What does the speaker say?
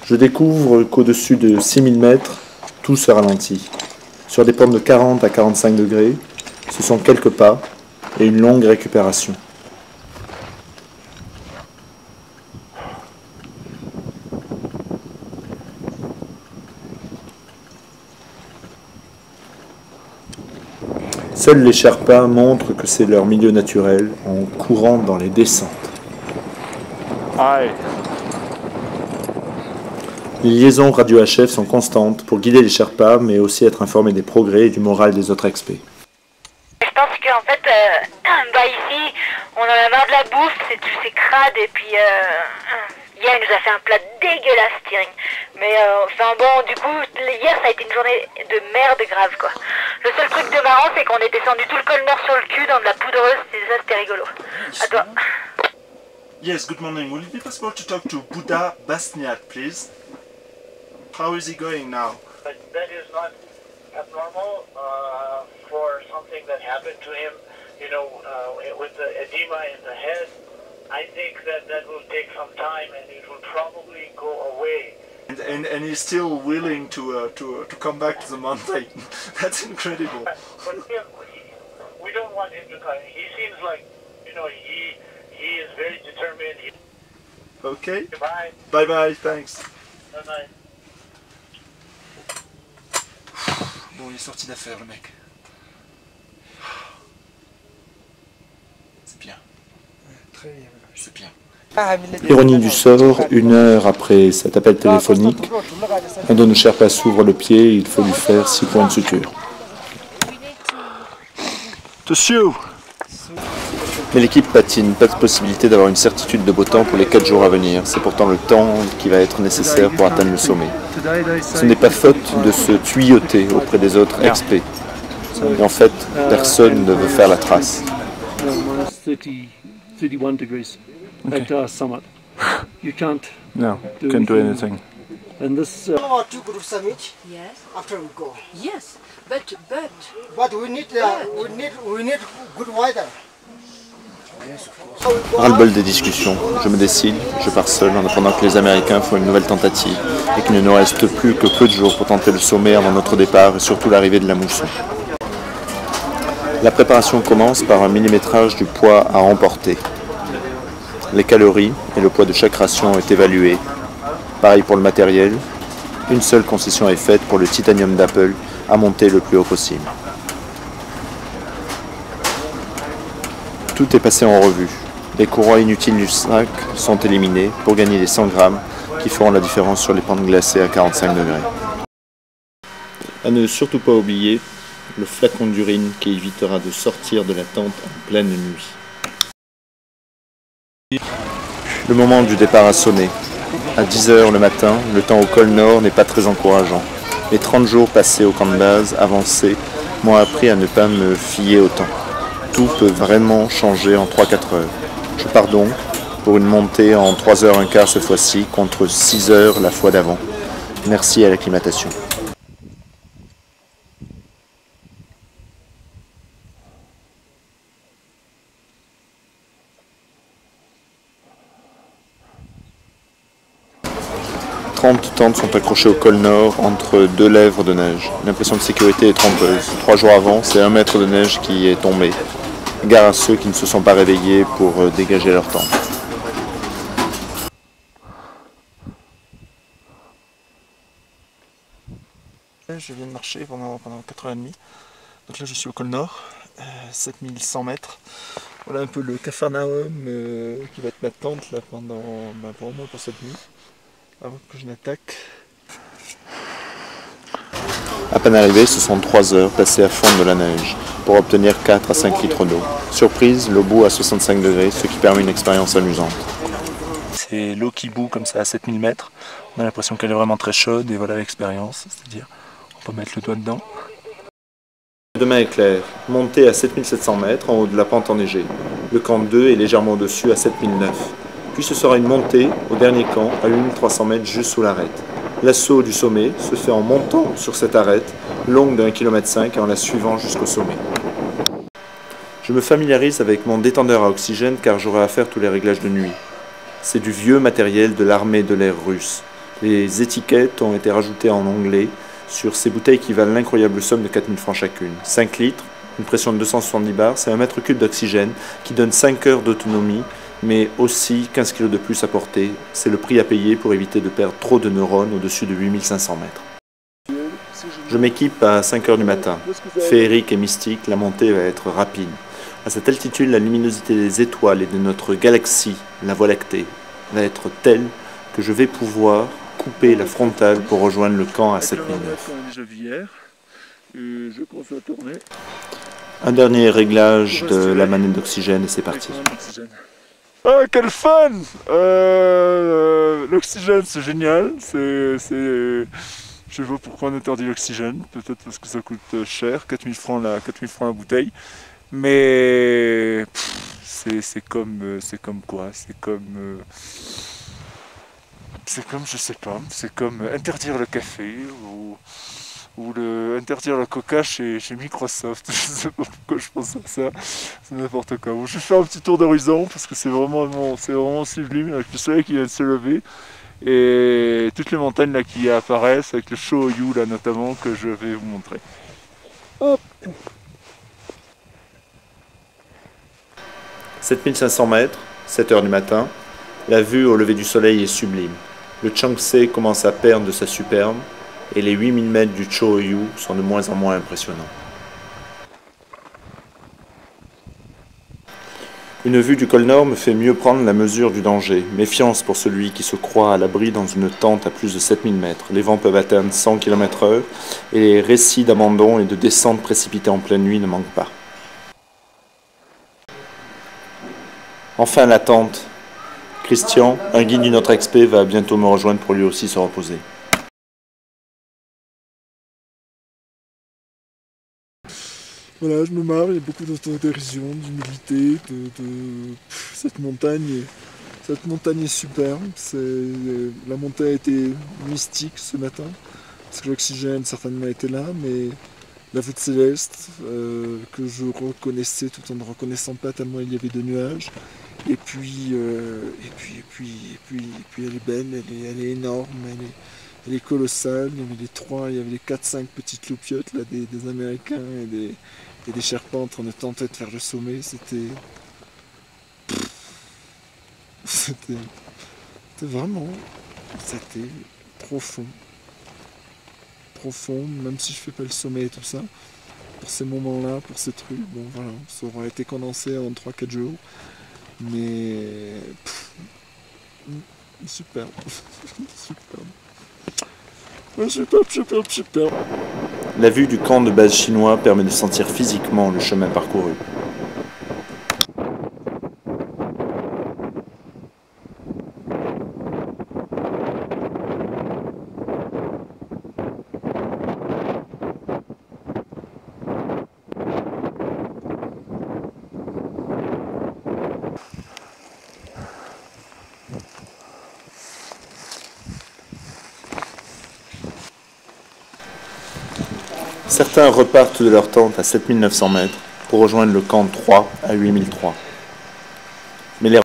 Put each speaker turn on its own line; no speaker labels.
Je découvre qu'au-dessus de 6000 mètres, tout se ralentit. Sur des pentes de 40 à 45 degrés, ce sont quelques pas et une longue récupération. Seuls les Sherpas montrent que c'est leur milieu naturel en courant dans les descentes.
Aye.
Les liaisons radio-HF sont constantes pour guider les Sherpas, mais aussi être informés des progrès et du moral des autres expés.
Je pense qu'en fait, ici, on en a marre de la bouffe, c'est crade, et puis hier il nous a fait un plat dégueulasse, Thierry. Mais enfin bon, du coup, hier ça a été une journée de merde grave, quoi. Le seul truc de marrant, c'est qu'on est descendu tout le col nord sur le cul dans de la poudreuse, et ça c'était rigolo. À toi.
Yes, good morning. Will it be possible to talk to Buddha Basniat, please? How is he going now?
But that is not abnormal for something that happened to him, you know, with the edema in the head. I think that will take some time and it will probably go away.
And he's still willing to come back to the mountain. That's incredible.
But we don't want him to come. He seems like, you know, he is very determined.
Okay.
Goodbye.
Bye bye. Thanks.
Bye bye.
Bon, il est sorti d'affaire, le mec. C'est bien.
Très bien.
C'est bien.
Ironie du sort, 1 heure après cet appel téléphonique, un de nos Sherpas s'ouvre le pied et il faut lui faire 6 points de suture. Mais l'équipe patine, pas de possibilité d'avoir une certitude de beau temps pour les 4 jours à venir. C'est pourtant le temps qui va être nécessaire pour atteindre le sommet. Ce n'est pas faute de se tuyauter auprès des autres expés. Et en fait, personne ne veut faire la trace.
At summit. You can't
No,
can't do anything. And this
Two group summit
Yes,
after we go.
yes, but
But we need good weather.
Ras-le-bol des discussions. Je me décide, je pars seul en attendant que les Américains font une nouvelle tentative et qu'il ne nous reste plus que peu de jours pour tenter le sommet avant notre départ et surtout l'arrivée de la mousson. La préparation commence par un millimétrage du poids à emporter. Les calories et le poids de chaque ration est évalué. Pareil pour le matériel. Une seule concession est faite pour le titanium d'Apple à monter le plus haut possible. Tout est passé en revue. Les courroies inutiles du sac sont éliminées pour gagner les 100 grammes qui feront la différence sur les pentes glacées à 45 degrés. À ne surtout pas oublier le flacon d'urine qui évitera de sortir de la tente en pleine nuit. Le moment du départ a sonné. À 10 h le matin, le temps au col nord n'est pas très encourageant. Les 30 jours passés au camp de base avancé m'ont appris à ne pas me fier au temps. Tout peut vraiment changer en 3-4 heures. Je pars donc pour une montée en 3 h 15 cette fois-ci contre 6 heures la fois d'avant. Merci à l'acclimatation. Tentes sont accrochées au col nord entre 2 lèvres de neige. L'impression de sécurité est trompeuse. 3 jours avant, c'est 1 mètre de neige qui est tombé. Gare à ceux qui ne se sont pas réveillés pour dégager leur temps.
Je viens de marcher pendant 4h30. Donc là je suis au col nord, 7100 mètres. Voilà un peu le Capharnaüm qui va être ma tente là pendant pour moi pour cette nuit. Avant que je n'attaque.
À peine arrivé, ce sont 3 heures passées à fond de la neige pour obtenir 4 à 5 litres d'eau. Surprise, l'eau bout à 65 degrés, ce qui permet une expérience amusante.
C'est l'eau qui bout comme ça à 7000 mètres. On a l'impression qu'elle est vraiment très chaude et voilà l'expérience. C'est-à-dire, on peut mettre le doigt dedans.
Demain est clair. Montée à 7700 mètres en haut de la pente enneigée. Le camp 2 est légèrement au-dessus à 7009. Puis ce sera une montée au dernier camp à 8300 mètres juste sous l'arête. L'assaut du sommet se fait en montant sur cette arête, longue de 1,5 km et en la suivant jusqu'au sommet. Je me familiarise avec mon détendeur à oxygène car j'aurai à faire tous les réglages de nuit. C'est du vieux matériel de l'armée de l'air russe. Les étiquettes ont été rajoutées en anglais sur ces bouteilles qui valent l'incroyable somme de 4000 francs chacune. 5 litres, une pression de 270 bars, c'est un mètre cube d'oxygène qui donne 5 heures d'autonomie, mais aussi 15 kg de plus à porter. C'est le prix à payer pour éviter de perdre trop de neurones au-dessus de 8500 mètres. Je m'équipe à 5 heures du matin. Féerique et mystique, la montée va être rapide. À cette altitude, la luminosité des étoiles et de notre galaxie, la Voie lactée, va être telle que je vais pouvoir couper la frontale pour rejoindre le camp à 7009. Un dernier réglage de la manette d'oxygène et c'est parti.
Ah, quel fun! L'oxygène, c'est génial. Je sais pas pourquoi on interdit l'oxygène. Peut-être parce que ça coûte cher, 4000 francs la bouteille. Mais c'est comme quoi? C'est comme je sais pas. C'est comme interdire le café ou interdire le coca chez Microsoft. Je sais pas pourquoi je pense à ça, c'est n'importe quoi. Bon, je vais faire un petit tour d'horizon parce que c'est vraiment sublime avec le soleil qui vient de se lever et toutes les montagnes là qui apparaissent avec le Cho-Oyu là notamment que je vais vous montrer. Hop.
7500 mètres, 7 heures du matin, la vue au lever du soleil est sublime. Le Changse commence à perdre de sa superbe et les 8000 mètres du Cho-Oyu sont de moins en moins impressionnants. Une vue du col Nord me fait mieux prendre la mesure du danger. Méfiance pour celui qui se croit à l'abri dans une tente à plus de 7000 mètres. Les vents peuvent atteindre 100 km/h et les récits d'abandon et de descente précipitées en pleine nuit ne manquent pas. Enfin la tente. Christian, un guide du Notre Expé, va bientôt me rejoindre pour lui aussi se reposer.
Voilà, je me marre, il y a beaucoup d'autodérision, d'humilité, cette montagne est superbe. La montée a été mystique ce matin, parce que l'oxygène certainement était là, mais la voûte céleste que je reconnaissais tout en ne reconnaissant pas tellement il y avait de nuages. Et puis elle est belle, elle est énorme, elle est colossale. Il y avait les 4-5 petites loupiottes là, des Américains et des Sherpas en train de tenter de faire le sommet. C'était profond. Profond, même si je fais pas le sommet et tout ça. Pour ces moments-là, pour ces trucs, bon voilà, ça aura été condensé en 3-4 jours. Mais superbe. Superbe.
La vue du camp de base chinois permet de sentir physiquement le chemin parcouru. Certains repartent de leur tente à 7900 mètres pour rejoindre le camp 3 à 8003.